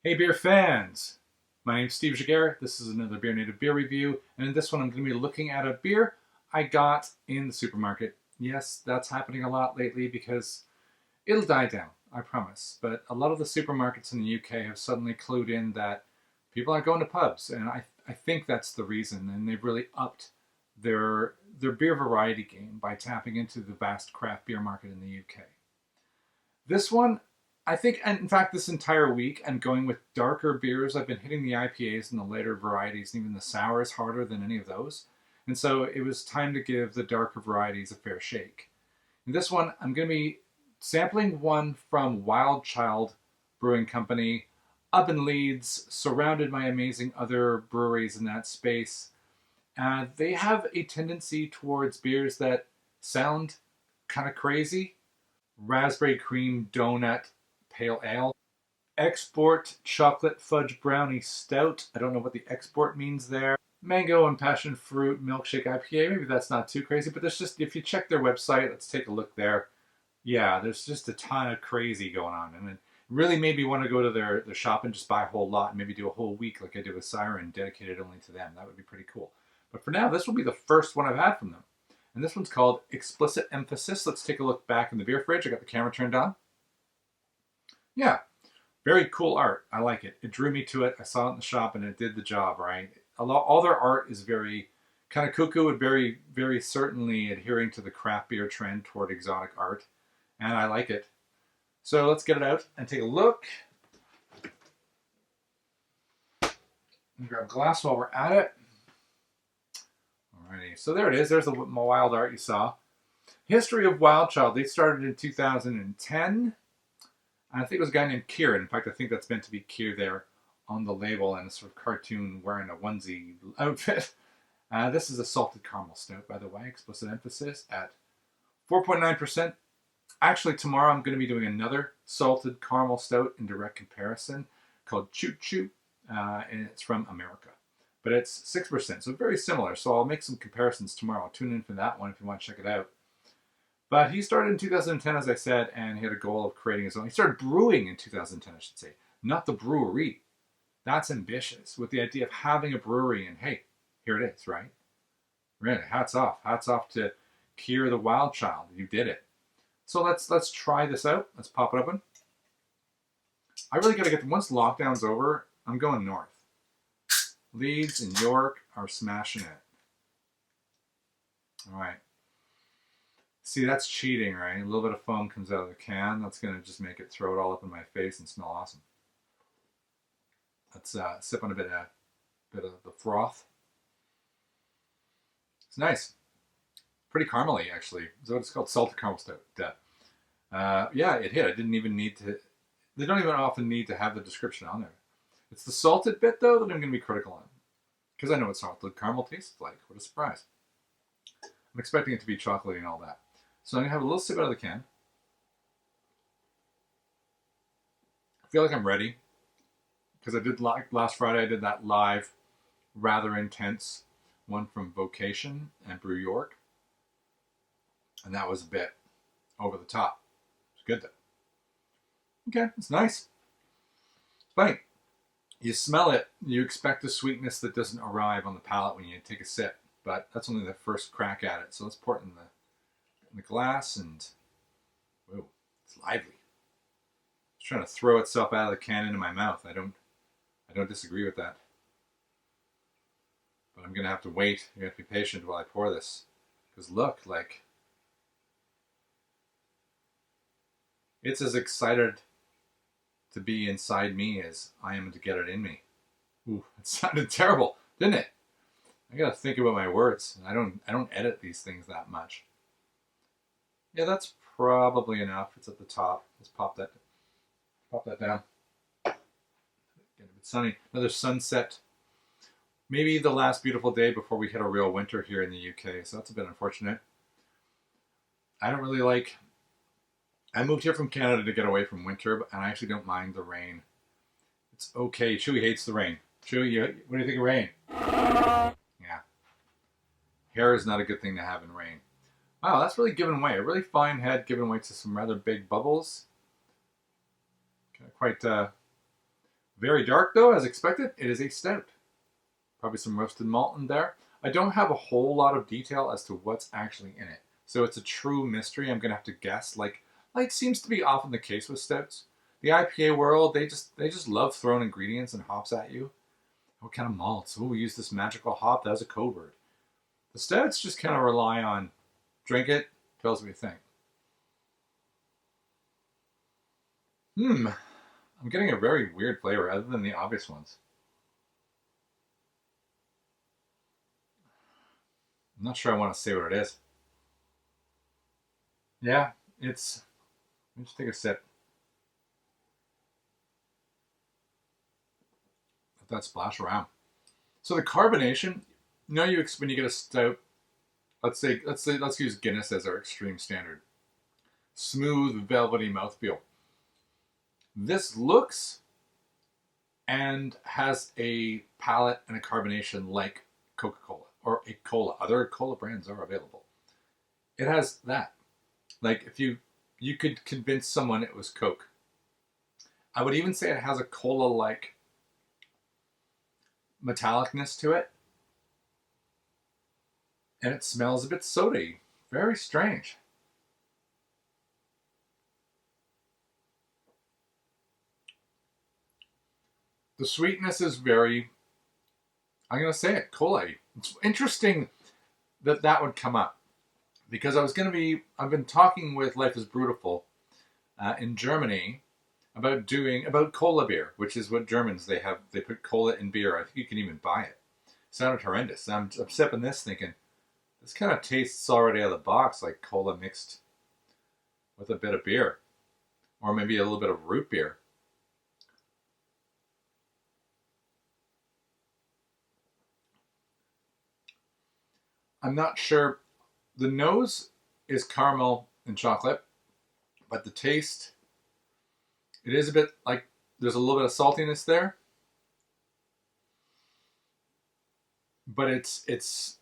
Hey beer fans! My name's Steve Jagger. This is another BeerNative beer review, and in this one I'm going to be looking at a beer I got in the supermarket. Yes, that's happening a lot lately because it'll die down, I promise. But a lot of the supermarkets in the UK have suddenly clued in that people aren't going to pubs, and I think that's the reason, and they've really upped their beer variety game by tapping into the vast craft beer market in the UK. This one, I think, and in fact, this entire week, I'm going with darker beers. I've been hitting the IPAs and the later varieties, and even the sours harder than any of those. And so it was time to give the darker varieties a fair shake. In this one, I'm going to be sampling one from Wilde Brewing Company, up in Leeds, surrounded by amazing other breweries in that space. They have a tendency towards beers that sound kind of crazy. Raspberry cream donut pale ale. Export chocolate fudge brownie stout. I don't know what the export means there. Mango and passion fruit milkshake IPA. Maybe that's not too crazy, but there's just, if you check their website, let's take a look there. Yeah, there's just a ton of crazy going on. And it really made me want to go to their shop and just buy a whole lot and maybe do a whole week like I did with Siren, dedicated only to them. That would be pretty cool. But for now, this will be the first one I've had from them. And this one's called Explicit Emphasis. Let's take a look back in the beer fridge. I got the camera turned on. Yeah, very cool art. I like it. It drew me to it. I saw it in the shop and it did the job, right? All their art is very kind of cuckoo and very certainly adhering to the craft beer trend toward exotic art. And I like it. So let's get it out and take a look. And grab a glass while we're at it. Alrighty, so there it is. There's the wild art you saw. History of Wilde. They started in 2010. I think it was a guy named Kieran. In fact, I think that's meant to be Kier there on the label and a sort of cartoon wearing a onesie outfit. This is a salted caramel stout, by the way. Explicit emphasis at 4.9%. Actually, tomorrow I'm going to be doing another salted caramel stout in direct comparison called Choo Choo, and it's from America. But it's 6%, so very similar. So I'll make some comparisons tomorrow. Tune in for that one if you want to check it out. But he started in 2010, as I said, and he had a goal of creating his own. He started brewing in 2010, I should say, not the brewery. That's ambitious, with the idea of having a brewery, and hey, here it is, right? Really, hats off. Hats off to Kier the Wild Child. You did it. So let's try this out. Let's pop it open. I really got to get, once lockdown's over, I'm going north. Leeds and York are smashing it. All right. See, that's cheating, right? A little bit of foam comes out of the can. That's going to just make it throw it all up in my face and smell awesome. Let's sip on a bit of the froth. It's nice. Pretty caramely, actually. Is what it's called? Salted caramel stout. Yeah, it hit. I didn't even need to. They don't even often need to have the description on there. It's the salted bit, though, that I'm going to be critical on. Because I know what salted caramel tastes like. What a surprise. I'm expecting it to be chocolatey and all that. So I'm going to have a little sip out of the can. I feel like I'm ready. Because I did, last Friday, I did that live, rather intense one from Vocation and Brew York. And that was a bit over the top. It's good, though. Okay, it's nice. It's funny. You smell it, you expect a sweetness that doesn't arrive on the palate when you take a sip. But that's only the first crack at it. So let's pour it in the glass, and whoa, it's lively. It's trying to throw itself out of the can into my mouth. I don't disagree with that. But I'm gonna have to wait. You have to be patient while I pour this. Because look, like, it's as excited to be inside me as I am to get it in me. Ooh, it sounded terrible, didn't it? I gotta think about my words. I don't edit these things that much. Yeah, that's probably enough. It's at the top. Let's pop that down. Get a bit sunny. Another sunset. Maybe the last beautiful day before we hit a real winter here in the UK. So that's a bit unfortunate. I don't really like. I moved here from Canada to get away from winter, and I actually don't mind the rain. It's okay. Chewy hates the rain. Chewy, what do you think of rain? Yeah. Hair is not a good thing to have in rain. Wow, that's really given way. A really fine head given way to some rather big bubbles. Quite Very dark though, as expected. It is a stout. Probably some roasted malt in there. I don't have a whole lot of detail as to what's actually in it. So it's a true mystery. I'm going to have to guess, like seems to be often the case with stouts. The IPA world, they just love throwing ingredients and hops at you. What kind of malts? Oh, we use this magical hop. That was a code word. The stouts just kind of rely on drink it, tells me what you think. I'm getting a very weird flavor other than the obvious ones. I'm not sure I want to say what it is. Yeah, it's. Let me just take a sip. Let that splash around. So the carbonation, when you get a stout, let's use Guinness as our extreme standard. Smooth, velvety mouthfeel. This looks and has a palate and a carbonation like Coca-Cola or a cola. Other cola brands are available. It has that. Like if you could convince someone it was Coke. I would even say it has a cola-like metallicness to it. And it smells a bit soda-y. Very strange. The sweetness is very, I'm going to say it, cola-y. It's interesting that would come up. Because I've been talking with Life is Brutal in Germany about cola beer, which is what Germans, they put cola in beer. I think you can even buy it. Sounded horrendous. I'm sipping this thinking, this kind of tastes already out of the box like cola mixed with a bit of beer. Or maybe a little bit of root beer. I'm not sure. The nose is caramel and chocolate, but the taste, it is a bit like there's a little bit of saltiness there, but it's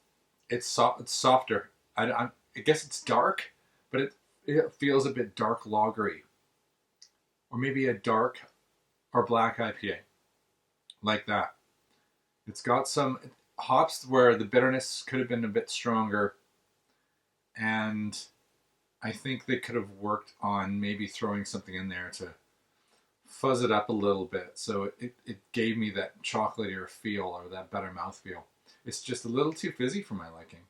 softer. I guess it's dark, but it feels a bit dark lagery, or maybe a dark or black IPA, like that. It's got some hops where the bitterness could have been a bit stronger. And I think they could have worked on maybe throwing something in there to fuzz it up a little bit. So it gave me that chocolatier feel or that better mouthfeel. It's just a little too fizzy for my liking.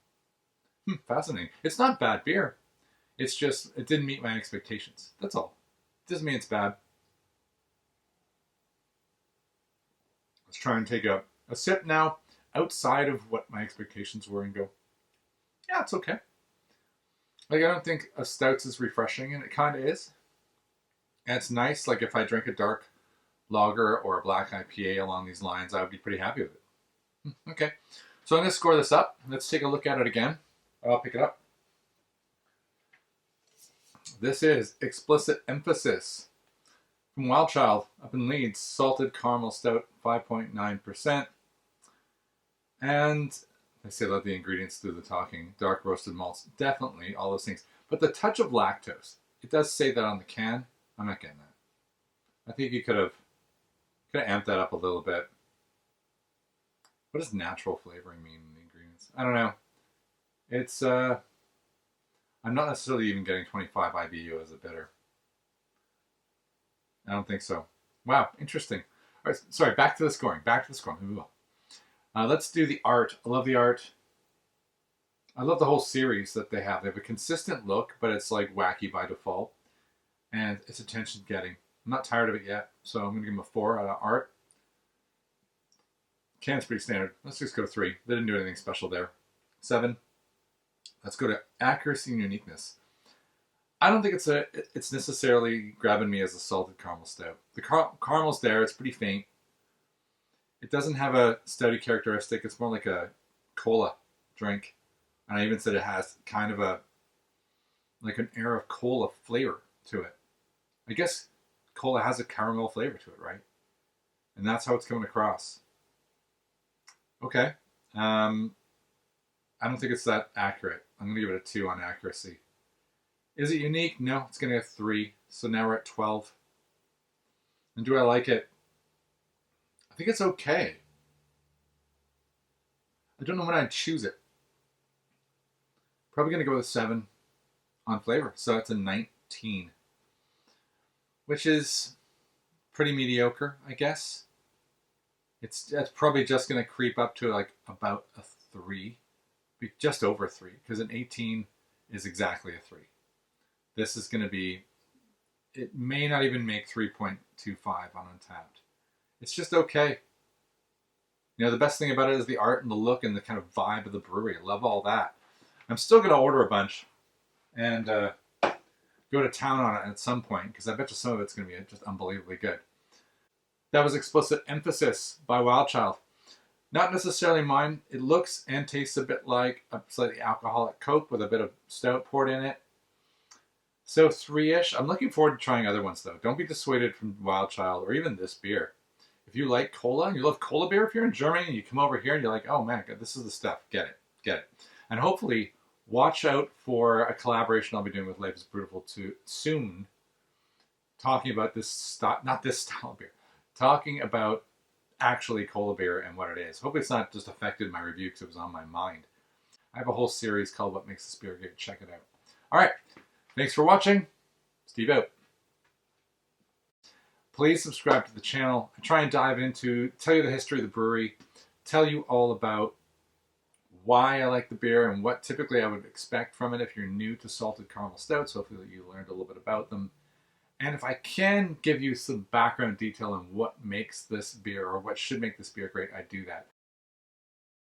Fascinating. It's not bad beer. It's just, it didn't meet my expectations. That's all. Doesn't mean it's bad. Let's try and take a sip now outside of what my expectations were and go, yeah, it's okay. Like, I don't think a stouts is refreshing, and it kind of is. And it's nice, like if I drink a dark lager or a black IPA along these lines, I would be pretty happy with it. Okay, so I'm going to score this up. Let's take a look at it again. I'll pick it up. This is Explicit Emphasis from Wilde up in Leeds. Salted caramel stout, 5.9%. And I say let the ingredients do the talking. Dark roasted malts, definitely, all those things. But the touch of lactose, it does say that on the can. I'm not getting that. I think you could have amped that up a little bit. What does natural flavoring mean in the ingredients? I don't know. It's, I'm not necessarily even getting 25 IBU as a bitter. I don't think so. Wow, interesting. All right, sorry, back to the scoring. Let's do the art. I love the art. I love the whole series that they have. They have a consistent look, but it's like wacky by default. And it's attention getting. I'm not tired of it yet, so I'm going to give them a 4 out of art. Can's pretty standard. Let's just go to 3. They didn't do anything special there. 7. Let's go to accuracy and uniqueness. I don't think it's necessarily grabbing me as a salted caramel stout. The caramel's there. It's pretty faint. It doesn't have a stouty characteristic. It's more like a cola drink. And I even said it has kind of like an air of cola flavor to it. I guess cola has a caramel flavor to it, right? And that's how it's coming across. Okay. I don't think it's that accurate. I'm going to give it a 2 on accuracy. Is it unique? No, it's going to get 3. So now we're at 12. And do I like it? think it's okay. I don't know when I'd choose it. Probably going to go with a 7 on flavor. So it's a 19, which is pretty mediocre, I guess. It's probably just going to creep up to like about a 3, just over a 3, because an 18 is exactly a 3. This is going to be, it may not even make 3.25 on Untapped. It's just okay. You know, the best thing about it is the art and the look and the kind of vibe of the brewery. I love all that. I'm still going to order a bunch and go to town on it at some point, because I bet you some of it's going to be just unbelievably good. That was Explicit Emphasis by Wilde. Not necessarily mine. It looks and tastes a bit like a slightly alcoholic Coke with a bit of stout poured in it. So 3-ish. I'm looking forward to trying other ones, though. Don't be dissuaded from Wilde or even this beer. If you like cola and you love cola beer, if you're in Germany and you come over here and you're like, oh man, this is the stuff. Get it. Get it. And hopefully watch out for a collaboration I'll be doing with Life is Beautiful soon, talking about this, not this style of beer, talking about actually cola beer and what it is. Hopefully it's not just affected my review because it was on my mind. I have a whole series called What Makes This Beer Good. Check it out. All right. Thanks for watching. Steve out. Please subscribe to the channel. I try and dive into, tell you the history of the brewery, tell you all about why I like the beer and what typically I would expect from it if you're new to salted caramel stouts. Hopefully you learned a little bit about them. And if I can give you some background detail on what makes this beer or what should make this beer great, I do that.